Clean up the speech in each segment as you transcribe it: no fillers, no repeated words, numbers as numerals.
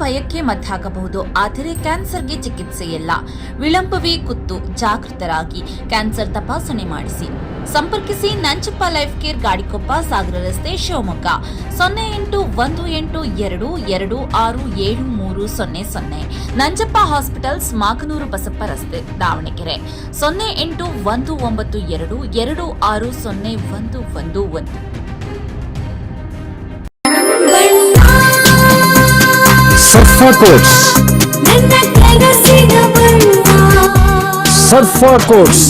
ಭಯಕ್ಕೆ ಮದ್ದಾಗಬಹುದು. ಆದರೆ ಕ್ಯಾನ್ಸರ್ಗೆ ಚಿಕಿತ್ಸೆ ಇಲ್ಲ. ವಿಳಂಬವೇ ಕುತ್ತು. ಜಾಗೃತರಾಗಿ ಕ್ಯಾನ್ಸರ್ ತಪಾಸಣೆ ಮಾಡಿಸಿ. ಸಂಪರ್ಕಿಸಿ ನಂಜಪ್ಪ ಲೈಫ್ ಕೇರ್, ಗಾಡಿಕೊಪ್ಪ, ಸಾಗರ ರಸ್ತೆ, ಶಿವಮೊಗ್ಗ. 0818226730. ನಂಜಪ್ಪ ಹಾಸ್ಪಿಟಲ್ಸ್, ಮಾಕನೂರು ಬಸಪ್ಪ ರಸ್ತೆ, ದಾವಣಗೆರೆ. 081922601111. ಸರ್ಫಾ ಕೋಟ್ಸ್, ಸರ್ಫಾ ಕೋಟ್ಸ್,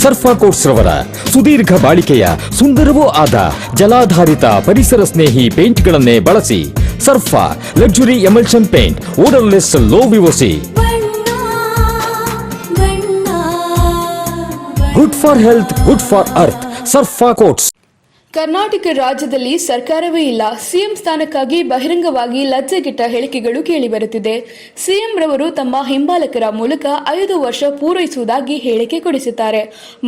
ಸರ್ಫಾ ಕೋಟ್ಸ್ ರವರ ಸುದೀರ್ಘ ಬಾಳಿಕೆಯ ಸುಂದರವೂ ಆದ ಜಲಾಧಾರಿತ ಪರಿಸರ ಸ್ನೇಹಿ ಪೇಂಟ್ಗಳನ್ನೇ ಬಳಸಿ. Surfa luxury emulsion paint, odourless, low VOC, good for health, good for earth. Surfa Coats. Karnataka ರಾಜ್ಯದಲ್ಲಿ ಸರ್ಕಾರವೇ ಇಲ್ಲ. ಸಿಎಂ ಸ್ಥಾನಕ್ಕಾಗಿ ಬಹಿರಂಗವಾಗಿ ಲಜ್ಜೆಗೆಟ್ಟ ಹೇಳಿಕೆಗಳು ಕೇಳಿಬರುತ್ತಿದೆ. ಸಿಎಂ ರವರು ತಮ್ಮ ಹಿಂಬಾಲಕರ ಮೂಲಕ 5 ವರ್ಷ ಪೂರೈಸುವುದಾಗಿ ಹೇಳಿಕೆ ಕೊಡಿಸುತ್ತಾರೆ.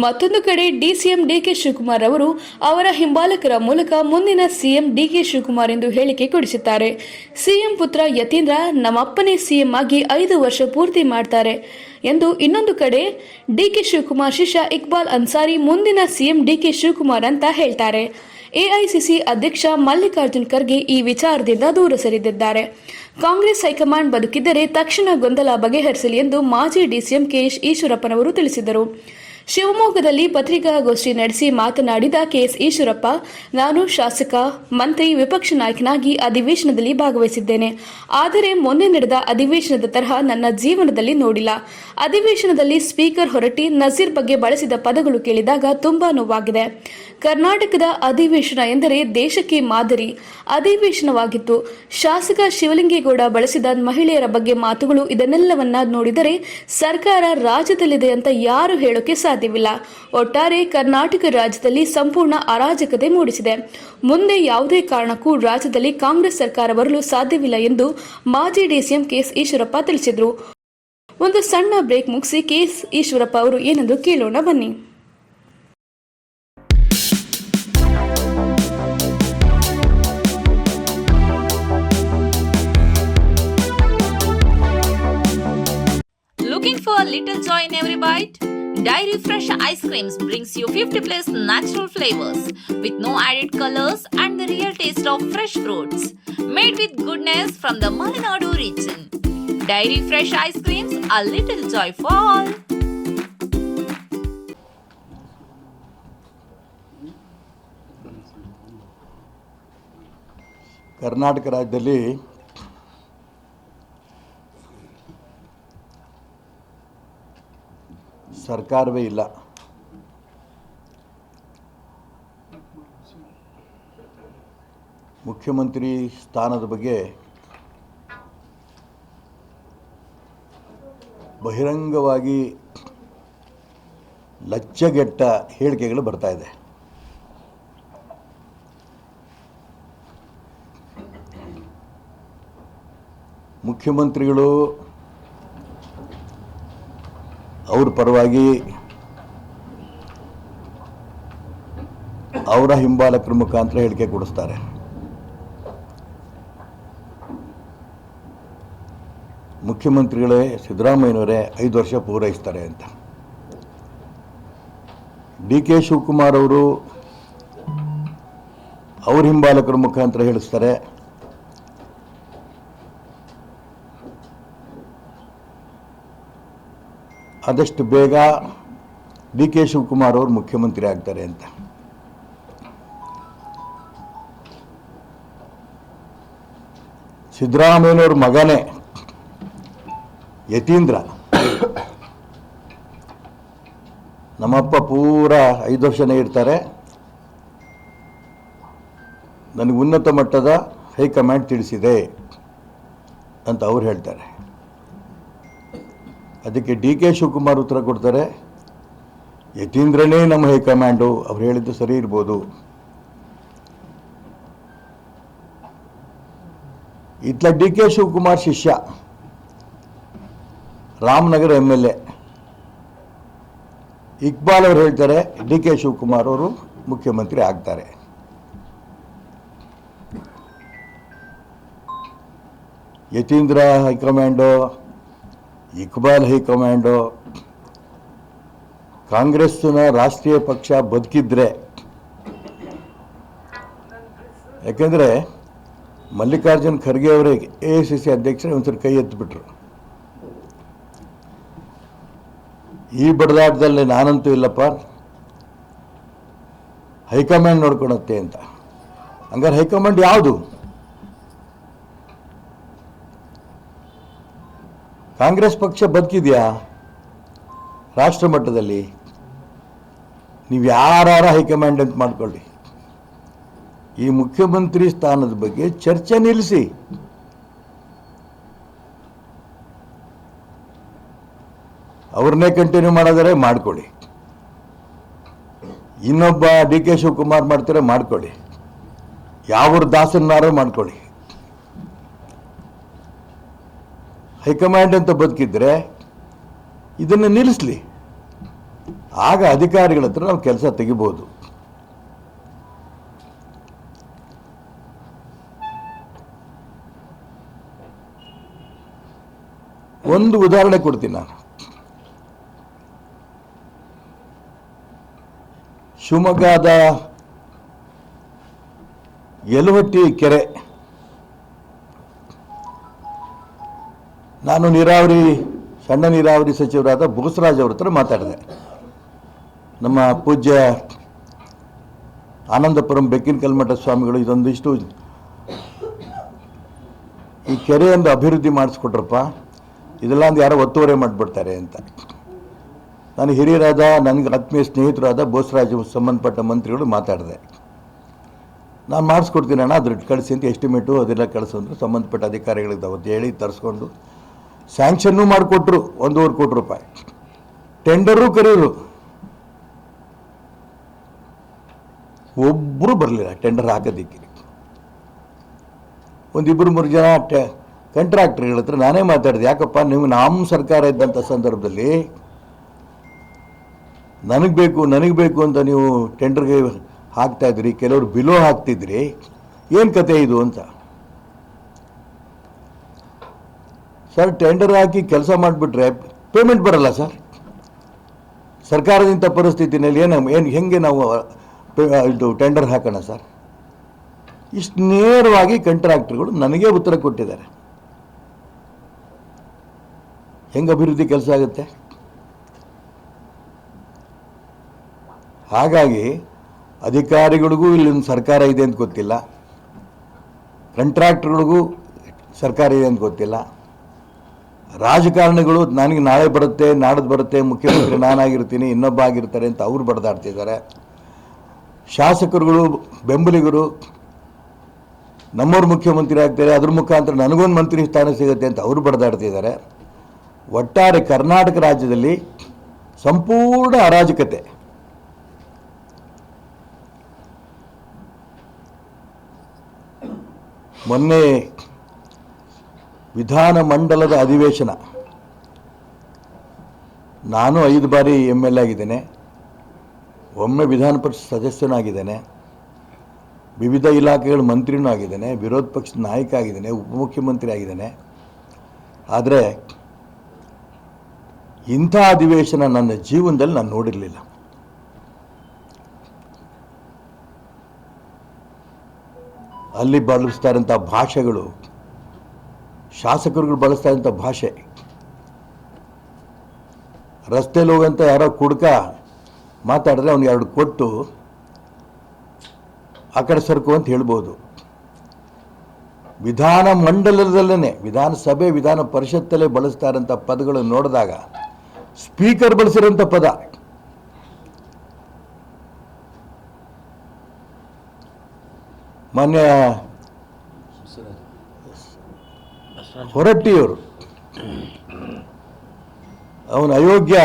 ಮತ್ತೊಂದು ಕಡೆ ಡಿಸಿಎಂ ಡಿಕೆ ಶಿವಕುಮಾರ್ ಅವರು ಅವರ ಹಿಂಬಾಲಕರ ಮೂಲಕ ಮುಂದಿನ ಸಿಎಂ ಡಿಕೆ ಶಿವಕುಮಾರ್ ಎಂದು ಹೇಳಿಕೆ ಕೊಡಿಸುತ್ತಾರೆ. ಸಿಎಂ ಪುತ್ರ ಯತೀಂದ್ರ ನಮ್ಮಪ್ಪನೇ ಸಿಎಂ ಆಗಿ 5 ವರ್ಷ ಪೂರ್ತಿ ಮಾಡ್ತಾರೆ ಎಂದು ಇನ್ನೊಂದು ಕಡೆ ಡಿಕೆ ಶಿವಕುಮಾರ್ ಶಿಷ್ಯ ಇಕ್ಬಾಲ್ ಅನ್ಸಾರಿ ಮುಂದಿನ ಸಿಎಂ ಡಿಕೆ ಶಿವಕುಮಾರ್ ಅಂತ ಹೇಳ್ತಾರೆ. ಎಐಸಿಸಿ ಅಧ್ಯಕ್ಷ ಮಲ್ಲಿಕಾರ್ಜುನ್ ಖರ್ಗೆ ಈ ವಿಚಾರದಿಂದ ದೂರ ಸರಿದಿದ್ದಾರೆ. ಕಾಂಗ್ರೆಸ್ ಹೈಕಮಾಂಡ್ ಬದುಕಿದ್ದರೆ ತಕ್ಷಣ ಗೊಂದಲ ಬಗೆಹರಿಸಲಿ ಎಂದು ಮಾಜಿ ಡಿಸಿಎಂ ಕೆಎಸ್ ಈಶ್ವರಪ್ಪನವರು ತಿಳಿಸಿದರು. ಶಿವಮೊಗ್ಗದಲ್ಲಿ ಪತ್ರಿಕಾಗೋಷ್ಠಿ ನಡೆಸಿ ಮಾತನಾಡಿದ ಕೆಎಸ್ ಈಶ್ವರಪ್ಪ, ನಾನು ಶಾಸಕ, ಮಂತ್ರಿ, ವಿಪಕ್ಷ ನಾಯಕನಾಗಿ ಅಧಿವೇಶನದಲ್ಲಿ ಭಾಗವಹಿಸಿದ್ದೇನೆ. ಆದರೆ ಮೊನ್ನೆ ನಡೆದ ಅಧಿವೇಶನದ ತರಹ ನನ್ನ ಜೀವನದಲ್ಲಿ ನೋಡಿಲ್ಲ. ಅಧಿವೇಶನದಲ್ಲಿ ಸ್ಪೀಕರ್ ಹೊರಟ್ಟಿ ನಜೀರ್ ಬಗ್ಗೆ ಬಳಸಿದ ಪದಗಳು ಕೇಳಿದಾಗ ತುಂಬಾ ನೋವಾಗಿದೆ. ಕರ್ನಾಟಕದ ಅಧಿವೇಶನ ಎಂದರೆ ದೇಶಕ್ಕೆ ಮಾದರಿ ಅಧಿವೇಶನವಾಗಿತ್ತು. ಶಾಸಕ ಶಿವಲಿಂಗೇಗೌಡ ಬಳಸಿದ ಮಹಿಳೆಯರ ಬಗ್ಗೆ ಮಾತುಗಳು, ಇದನ್ನೆಲ್ಲವನ್ನ ನೋಡಿದರೆ ಸರ್ಕಾರ ರಾಜ್ಯದಲ್ಲಿದೆ ಅಂತ ಯಾರು ಹೇಳೋಕೆ ಸಾಧ್ಯವಿಲ್ಲ. ಒಟ್ಟಾರೆ ಕರ್ನಾಟಕ ರಾಜ್ಯದಲ್ಲಿ ಸಂಪೂರ್ಣ ಅರಾಜಕತೆ ಮೂಡಿಸಿದೆ. ಮುಂದೆ ಯಾವುದೇ ಕಾರಣಕ್ಕೂ ರಾಜ್ಯದಲ್ಲಿ ಕಾಂಗ್ರೆಸ್ ಸರ್ಕಾರ ಬರಲು ಸಾಧ್ಯವಿಲ್ಲ ಎಂದು ಮಾಜಿ ಡಿಸಿಎಂ ಕೆಎಸ್ ಈಶ್ವರಪ್ಪ ತಿಳಿಸಿದರು. ಒಂದು ಸಣ್ಣ ಬ್ರೇಕ್ ಮುಗಿಸಿ ಕೆಎಸ್ ಈಶ್ವರಪ್ಪ ಅವರು ಏನೆಂದು ಕೇಳೋಣ ಬನ್ನಿ. Looking for a little joy in every bite? Dairy Fresh Ice Creams brings you 50+ natural flavors with no added colors and the real taste of fresh fruits. Made with goodness from the Malenadu region. Dairy Fresh Ice Creams, a little joy for all. Karnataka ರಾಜ್ಯದಲ್ಲಿ ಸರ್ಕಾರವೇ ಇಲ್ಲ. ಮುಖ್ಯಮಂತ್ರಿ ಸ್ಥಾನದ ಬಗ್ಗೆ ಬಹಿರಂಗವಾಗಿ ಲಜ್ಜೆಗೆಟ್ಟ ಹೇಳಿಕೆಗಳು ಬರ್ತಾ ಇದೆ. ಮುಖ್ಯಮಂತ್ರಿಗಳು ಅವ್ರ ಪರವಾಗಿ ಅವರ ಹಿಂಬಾಲಕರ ಮುಖಾಂತರ ಹೇಳಿಕೆ ಕೊಡಿಸ್ತಾರೆ. ಮುಖ್ಯಮಂತ್ರಿಗಳೇ ಸಿದ್ದರಾಮಯ್ಯನವರೇ 5 ವರ್ಷ ಪೂರೈಸ್ತಾರೆ ಅಂತ. ಡಿ ಕೆ ಶಿವಕುಮಾರ್ ಅವರು ಅವ್ರ ಹಿಂಬಾಲಕರ ಮುಖಾಂತರ ಹೇಳಿಸ್ತಾರೆ. ಆದಷ್ಟು ಬೇಗ ಡಿ ಕೆ ಶಿವಕುಮಾರ್ ಅವರು ಮುಖ್ಯಮಂತ್ರಿ ಆಗ್ತಾರೆ ಅಂತ. ಸಿದ್ದರಾಮಯ್ಯನವ್ರ ಮಗನೇ ಯತೀಂದ್ರ, ನಮ್ಮಪ್ಪ ಪೂರ 5 ವರ್ಷನೇ ಇರ್ತಾರೆ, ನನಗೆ ಉನ್ನತ ಮಟ್ಟದ ಹೈಕಮಾಂಡ್ ತಿಳಿಸಿದೆ ಅಂತ ಅವ್ರು ಹೇಳ್ತಾರೆ. ಅದಕ್ಕೆ ಡಿ ಕೆ ಶಿವಕುಮಾರ್ ಉತ್ತರ ಕೊಡ್ತಾರೆ, ಯತೀಂದ್ರನೇ ನಮ್ಮ ಹೈಕಮಾಂಡು, ಅವ್ರು ಹೇಳಿದ್ದು ಸರಿ ಇರ್ಬೋದು. ಇತ್ಲ ಡಿ ಕೆ ಶಿವಕುಮಾರ್ ಶಿಷ್ಯ ರಾಮನಗರ MLA ಇಕ್ಬಾಲ್ ಅವರು ಹೇಳ್ತಾರೆ ಡಿ ಕೆ ಶಿವಕುಮಾರ್ ಅವರು ಮುಖ್ಯಮಂತ್ರಿ ಆಗ್ತಾರೆ. ಯತೀಂದ್ರ ಹೈಕಮಾಂಡು, ಇಕ್ಬಾಲ್ ಹೈಕಮಾಂಡು, ಕಾಂಗ್ರೆಸ್ಸಿನ ರಾಷ್ಟ್ರೀಯ ಪಕ್ಷ ಬದುಕಿದ್ರೆ, ಯಾಕೆಂದರೆ ಮಲ್ಲಿಕಾರ್ಜುನ್ ಖರ್ಗೆ ಅವರಿಗೆ AICC ಅಧ್ಯಕ್ಷರೇ ಒಂದ್ಸರಿ ಕೈ ಎತ್ತಿಬಿಟ್ರು. ಈ ಬಡದಾಟದಲ್ಲಿ ನಾನಂತೂ ಇಲ್ಲಪ್ಪ, ಹೈಕಮಾಂಡ್ ನೋಡ್ಕೊಳತ್ತೆ ಅಂತ. ಹಂಗಾರೆ ಹೈಕಮಾಂಡ್ ಯಾವುದು? ಕಾಂಗ್ರೆಸ್ ಪಕ್ಷ ಬದುಕಿದೆಯಾ ರಾಷ್ಟ್ರ ಮಟ್ಟದಲ್ಲಿ? ನೀವು ಯಾರ ಹೈಕಮಾಂಡ್ ಅಂತ ಮಾಡ್ಕೊಳ್ಳಿ, ಈ ಮುಖ್ಯಮಂತ್ರಿ ಸ್ಥಾನದ ಬಗ್ಗೆ ಚರ್ಚೆ ನಿಲ್ಲಿಸಿ. ಅವ್ರನ್ನೇ ಕಂಟಿನ್ಯೂ ಮಾಡೋದರೆ ಮಾಡ್ಕೊಳ್ಳಿ, ಇನ್ನೊಬ್ಬ DK ಶಿವಕುಮಾರ್ ಮಾಡ್ತಾರೆ ಮಾಡ್ಕೊಳ್ಳಿ, ಯಾವ ದಾಸನ್ನಾರು ಮಾಡ್ಕೊಳ್ಳಿ. ಹೈಕಮಾಂಡ್ ಅಂತ ಬದುಕಿದ್ರೆ ಇದನ್ನು ನಿಲ್ಲಿಸಲಿ, ಆಗ ಅಧಿಕಾರಿಗಳ ಹತ್ರ ನಾವು ಕೆಲಸ ತೆಗಿಬೋದು. ಒಂದು ಉದಾಹರಣೆ ಕೊಡ್ತೀನಿ ನಾನು. ಶಿವಮೊಗ್ಗದ ಯಲುವಟ್ಟಿ ಕೆರೆ, ನಾನು ಸಣ್ಣ ನೀರಾವರಿ ಸಚಿವರಾದ ಬೋಸರಾಜ್ ಅವ್ರ ಹತ್ರ ಮಾತಾಡಿದೆ. ನಮ್ಮ ಪೂಜ್ಯ ಆನಂದಪುರಂ ಬೆಕ್ಕಿನ ಕಲ್ಮಠ ಸ್ವಾಮಿಗಳು ಇದೊಂದಿಷ್ಟು ಈ ಕೆರೆಯೊಂದು ಅಭಿವೃದ್ಧಿ ಮಾಡಿಸ್ಕೊಟ್ರಪ್ಪ, ಇದೆಲ್ಲ ಒಂದು ಯಾರೋ ಒತ್ತುವರಿ ಮಾಡಿಬಿಡ್ತಾರೆ ಅಂತ. ನಾನು ಹಿರಿಯರಾದ, ನನಗೆ ಆತ್ಮೀಯ ಸ್ನೇಹಿತರಾದ ಬೋಸರಾಜ್ ಸಂಬಂಧಪಟ್ಟ ಮಂತ್ರಿಗಳು ಮಾತಾಡಿದೆ. ನಾನು ಮಾಡಿಸ್ಕೊಡ್ತೀನಿ ಅಣ್ಣ, ಅದ್ರ ಕಳಿಸಿ ಅಂತ ಎಸ್ಟಿಮೇಟು ಅದೆಲ್ಲ ಕಳಿಸೋದ್ರು. ಸಂಬಂಧಪಟ್ಟ ಅಧಿಕಾರಿಗಳಿಗೆ ಅವತ್ತು ಹೇಳಿ ತರಿಸ್ಕೊಂಡು ಸ್ಯಾಂಕ್ಷನ್ನೂ ಮಾಡಿಕೊಟ್ರು, 1.5 ಕೋಟಿ ರೂಪಾಯಿ. ಟೆಂಡರೂ ಕರೆಯೋರು, ಒಬ್ಬರು ಬರಲಿಲ್ಲ ಟೆಂಡರ್ ಹಾಕೋದಿಕ್ಕೆ. 1-2-3 ಜನ ಕಾಂಟ್ರಾಕ್ಟರ್ಗಳ ಹತ್ರ ನಾನೇ ಮಾತಾಡಿದೆ, ಯಾಕಪ್ಪ ನೀವು ನಮ್ಮ ಸರ್ಕಾರ ಇದ್ದಂಥ ಸಂದರ್ಭದಲ್ಲಿ ನನಗೆ ಬೇಕು ಅಂತ ನೀವು ಟೆಂಡರ್ಗೆ ಹಾಕ್ತಾಯಿದ್ರಿ, ಕೆಲವರು ಬಿಲೋ ಹಾಕ್ತಿದ್ರಿ, ಏನು ಕತೆ ಇದು ಅಂತ. ಸರ್, ಟೆಂಡರ್ ಹಾಕಿ ಕೆಲಸ ಮಾಡಿಬಿಟ್ರೆ ಪೇಮೆಂಟ್ ಬರಲ್ಲ ಸರ್. ಸರ್ಕಾರದಿಂದ ಪರಿಸ್ಥಿತಿನಲ್ಲಿ ಹೆಂಗೆ ನಾವು ಇದು ಟೆಂಡರ್ ಹಾಕೋಣ ಸರ್? ಇಷ್ಟು ನೇರವಾಗಿ ಕಾಂಟ್ರಾಕ್ಟರ್ಗಳು ನನಗೇ ಉತ್ತರ ಕೊಟ್ಟಿದ್ದಾರೆ. ಹೆಂಗೆ ಅಭಿವೃದ್ಧಿ ಕೆಲಸ ಆಗುತ್ತೆ? ಹಾಗಾಗಿ ಅಧಿಕಾರಿಗಳಿಗೂ ಇಲ್ಲಿನ ಸರ್ಕಾರ ಇದೆ ಅಂತ ಗೊತ್ತಿಲ್ಲ, ಕಾಂಟ್ರಾಕ್ಟರ್ಗಳಿಗೂ ಸರ್ಕಾರ ಇದೆ ಅಂತ ಗೊತ್ತಿಲ್ಲ, ರಾಜಕಾರಣಿಗಳು ನನಗೆ ನಾಳೆ ಬರುತ್ತೆ, ನಾಡದ್ದು ಬರುತ್ತೆ, ಮುಖ್ಯಮಂತ್ರಿ ನಾನಾಗಿರ್ತೀನಿ, ಇನ್ನೊಬ್ಬ ಆಗಿರ್ತಾರೆ ಅಂತ ಅವ್ರು ಬಡ್ದಾಡ್ತಿದ್ದಾರೆ. ಶಾಸಕರುಗಳು, ಬೆಂಬಲಿಗರು ನಮ್ಮವ್ರು ಮುಖ್ಯಮಂತ್ರಿ ಆಗ್ತಾರೆ, ಅದ್ರ ಮುಖಾಂತರ ನನಗೊಂದು ಮಂತ್ರಿ ಸ್ಥಾನ ಸಿಗುತ್ತೆ ಅಂತ ಅವರು ಬಡ್ದಾಡ್ತಿದ್ದಾರೆ. ಒಟ್ಟಾರೆ ಕರ್ನಾಟಕ ರಾಜ್ಯದಲ್ಲಿ ಸಂಪೂರ್ಣ ಅರಾಜಕತೆ. ಮೊನ್ನೆ ವಿಧಾನ ಮಂಡಲದ ಅಧಿವೇಶನ, ನಾನು 5 ಬಾರಿ MLA ಆಗಿದ್ದೇನೆ, ಒಮ್ಮೆ ವಿಧಾನ ಪರಿಷತ್ ಸದಸ್ಯನಾಗಿದ್ದೇನೆ, ವಿವಿಧ ಇಲಾಖೆಗಳ ಮಂತ್ರಿನೂ ಆಗಿದ್ದೇನೆ, ವಿರೋಧ ಪಕ್ಷದ ನಾಯಕ ಆಗಿದ್ದೇನೆ, ಉಪಮುಖ್ಯಮಂತ್ರಿ ಆಗಿದ್ದೇನೆ. ಆದರೆ ಇಂಥ ಅಧಿವೇಶನ ನನ್ನ ಜೀವನದಲ್ಲಿ ನಾನು ನೋಡಿರಲಿಲ್ಲ. ಅಲ್ಲಿ ಬಳಸ್ತಾ ಇರೋಂಥ ಭಾಷೆಗಳು, ಶಾಸಕರುಗಳು ಬಳಸ್ತಾ ಇರೋಂಥ ಭಾಷೆ, ರಸ್ತೆಯಲ್ಲಿ ಹೋಗಂತ ಯಾರೋ ಕುಡ್ಕ ಮಾತಾಡಿದ್ರೆ ಅವ್ನಿಗೆ 2 ಕೊಟ್ಟು ಆ ಕಡೆ ಸರ್ಕು ಅಂತ ಹೇಳ್ಬೋದು. ವಿಧಾನ ಮಂಡಲದಲ್ಲೇ, ವಿಧಾನಸಭೆ, ವಿಧಾನ ಪರಿಷತ್ತಲ್ಲೇ ಬಳಸ್ತಾ ಇರೋಂಥ ಪದಗಳನ್ನು ನೋಡಿದಾಗ ಸ್ಪೀಕರ್ ಬಳಸಿರೋಂಥ ಪದ, ಮಾನ್ಯ ಹೊರಟ್ಟಿಯವರು ಅವನ ಅಯೋಗ್ಯ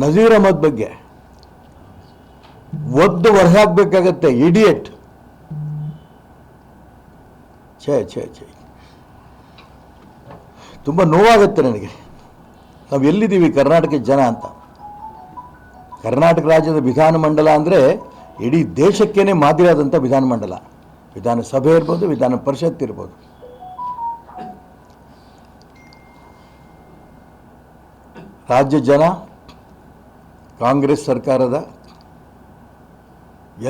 ನಜೀರ್ ಅಹಮದ್ ಬಗ್ಗೆ ಒದ್ದು ಹೊರಹಾಕಬೇಕಾಗತ್ತೆ, ಇಡಿಯಟ್. ಛೇ ತುಂಬ ನೋವಾಗುತ್ತೆ ನನಗೆ. ನಾವು ಎಲ್ಲಿದ್ದೀವಿ ಕರ್ನಾಟಕದ ಜನ ಅಂತ. ಕರ್ನಾಟಕ ರಾಜ್ಯದ ವಿಧಾನಮಂಡಲ ಅಂದರೆ ಇಡೀ ದೇಶಕ್ಕೇನೆ ಮಾದರಿಯಾದಂಥ ವಿಧಾನಮಂಡಲ. ವಿಧಾನಸಭೆ ಇರ್ಬೋದು, ವಿಧಾನ ಪರಿಷತ್ ಇರ್ಬೋದು. ರಾಜ್ಯ ಜನ ಕಾಂಗ್ರೆಸ್ ಸರ್ಕಾರದ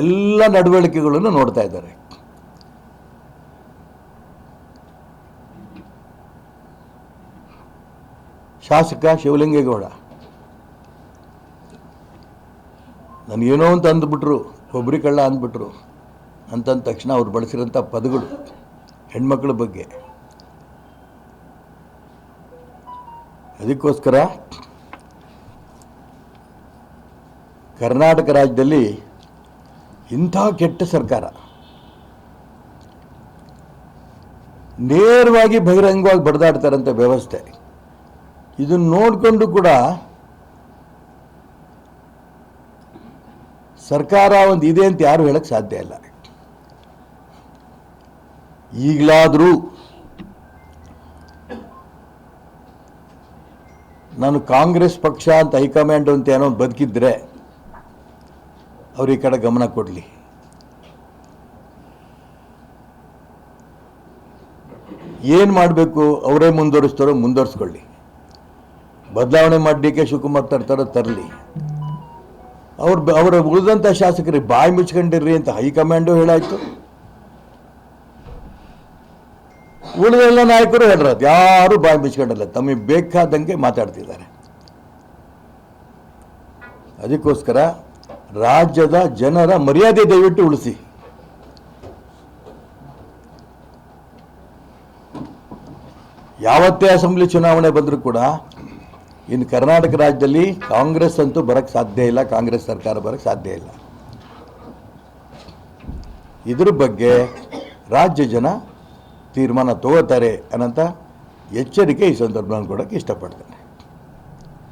ಎಲ್ಲ ನಡವಳಿಕೆಗಳನ್ನು ನೋಡ್ತಾ ಇದ್ದಾರೆ. ಶಾಸಕ ಶಿವಲಿಂಗೇಗೌಡ ನನಗೇನೋ ಅಂತ ಅಂದ್ಬಿಟ್ರು, ಕೊಬ್ಬರಿ ಕಳ್ಳ ಅಂದ್ಬಿಟ್ರು. ಅಂತಂದ ತಕ್ಷಣ ಅವ್ರು ಬಳಸಿರೋಂಥ ಪದಗಳು ಹೆಣ್ಮಕ್ಳ ಬಗ್ಗೆ. ಅದಕ್ಕೋಸ್ಕರ ಕರ್ನಾಟಕ ರಾಜ್ಯದಲ್ಲಿ ಇಂಥ ಕೆಟ್ಟ ಸರ್ಕಾರ ನೇರವಾಗಿ ಬಹಿರಂಗವಾಗಿ ಬಡ್ದಾಡ್ತಾರಂಥ ವ್ಯವಸ್ಥೆ, ಇದನ್ನು ನೋಡಿಕೊಂಡು ಕೂಡ ಸರ್ಕಾರ ಒಂದು ಇದೆ ಅಂತ ಯಾರು ಹೇಳಕ್ಕೆ ಸಾಧ್ಯ ಇಲ್ಲ. ಈಗಲಾದರೂ ನಾನು ಕಾಂಗ್ರೆಸ್ ಪಕ್ಷ ಅಂತ ಹೈಕಮಾಂಡ್ ಅಂತ ಏನೋ ಬದುಕಿದ್ರೆ ಅವ್ರು ಈ ಕಡೆ ಗಮನ ಕೊಡಲಿ. ಏನು ಮಾಡಬೇಕು ಅವರೇ ಮುಂದುವರಿಸ್ತಾರೋ ಮುಂದುವರಿಸ್ಕೊಳ್ಳಿ, ಬದಲಾವಣೆ ಮಾಡಿ ಡಿ ಕೆ ಶಿವಕುಮಾರ್ ತರ್ತಾರೋ ತರಲಿ. ಅವರ ಉಳಿದಂಥ ಶಾಸಕರಿಗೆ ಬಾಯಿ ಮುಚ್ಕೊಂಡಿರ್ರಿ ಅಂತ ಹೈಕಮಾಂಡು ಹೇಳಾಯ್ತು, ಉಳಿದೆಲ್ಲ ನಾಯಕರು ಹೇಳಿರೋದು, ಯಾರು ಬಾಯಿ ಮುಚ್ಕೊಂಡಿಲ್ಲ, ತಮಗೆ ಬೇಕಾದಂಗೆ ಮಾತಾಡ್ತಿದ್ದಾರೆ. ಅದಕ್ಕೋಸ್ಕರ ರಾಜ್ಯದ ಜನರ ಮರ್ಯಾದೆ ದಯವಿಟ್ಟು ಉಳಿಸಿ. ಯಾವತ್ತೇ ಅಸೆಂಬ್ಲಿ ಚುನಾವಣೆ ಬಂದರೂ ಕೂಡ ಇನ್ನು ಕರ್ನಾಟಕ ರಾಜ್ಯದಲ್ಲಿ ಕಾಂಗ್ರೆಸ್ ಅಂತೂ ಬರೋಕ್ಕೆ ಸಾಧ್ಯ ಇಲ್ಲ, ಕಾಂಗ್ರೆಸ್ ಸರ್ಕಾರ ಬರೋಕ್ಕೆ ಸಾಧ್ಯ ಇಲ್ಲ. ಇದ್ರ ಬಗ್ಗೆ ರಾಜ್ಯ ಜನ ತೀರ್ಮಾನ ತಗೋತಾರೆ ಅನ್ನೋಂಥ ಎಚ್ಚರಿಕೆ ಈ ಸಂದರ್ಭ ನಾನು ಕೊಡೋಕ್ಕೆ ಇಷ್ಟಪಡ್ತೇನೆ.